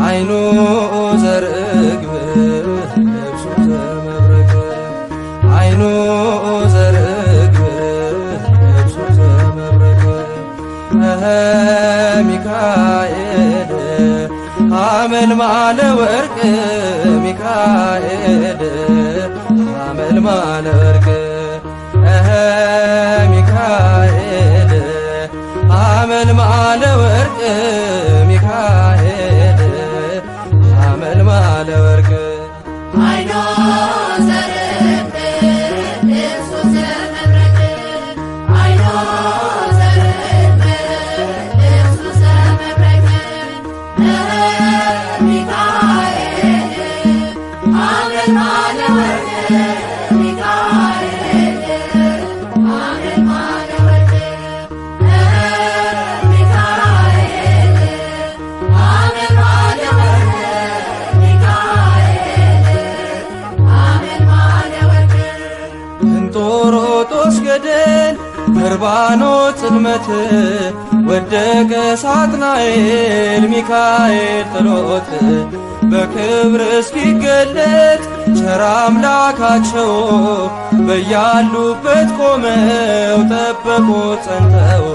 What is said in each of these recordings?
አይኑ ዘርግብ ልብሱ ዘመብረቅ አይኑ ዘርግብ ልብሱ ዘመብረቅ ሚካኤል ሐመልማለ ወርቅ ሚካኤል ሐመልማለ ወርቅ ሚካኤል ሐመልማለ ወርቅ ሚካኤል ሐመልማለ ወርቅ አይኑ ዘርግብ ልብሱ ዘመብረቅ አይኑ ዘርግብ ልብሱ ዘመብረቅ ሚካኤል ሐመልማለ ወርቅ ሚካኤል ሐመልማለ ወርቅ ሚካኤል ሐመልማለ ወርቅ እንጦሮጦስ ገደል በርባኖስ ጽልመት ወደቀ ሳጥናኤል ሚካኤል ጥሎት በክብር እስኪገለጥ ቸር አምላካቸው በያሉበት ቆመው ጠበቁት ጸንተው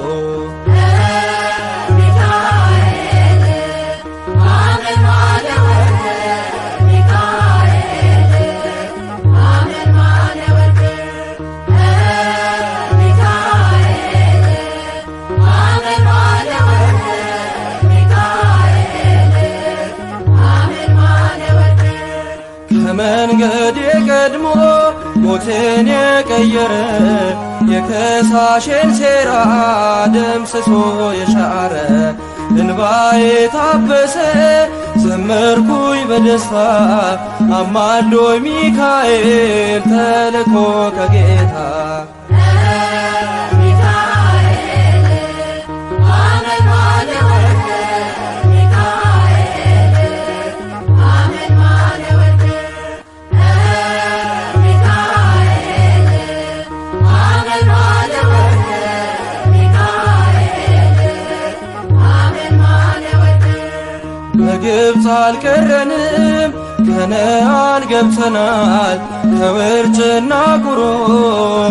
ከመንገድ ቀድሞ ሞትን የቀየረ የከሳሽን ሴራ ደምስሶ የሻረ እንባዬ ታበሰ ዘመርኩኝ በደስታ አማልዶኝ ሚካኤል ተልኮ ከጌታ በግብፅ አልቀረንም ከነዓን ገብተናል ከውርጭና ቁሮ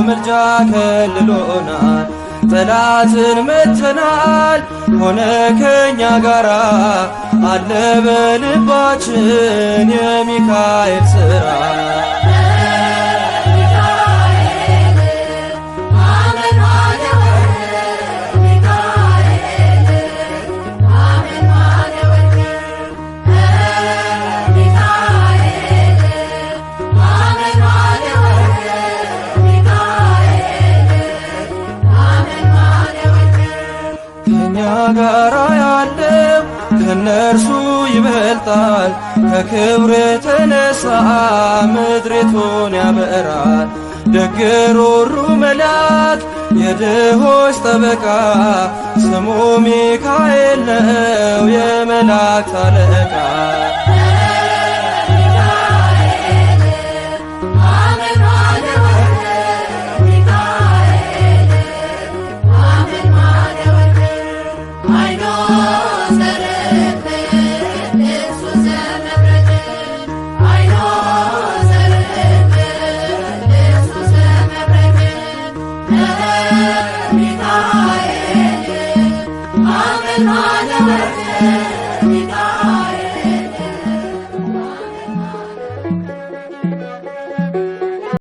ምልጃ ከልሎናል ጠላትን መትተናል ሆነ ከኛ ጋራ አለ በልባችን የሚካኤል ሥራ ጋራ ያለው ከነርሱ ይበልጣል ከክብር የተነሳ ምድሪቱን ያበራል ደግ ሩሩ መልአክ የድሆች ጠበቃ ስሙ ሚካኤል ነው የመላእክት አለቃ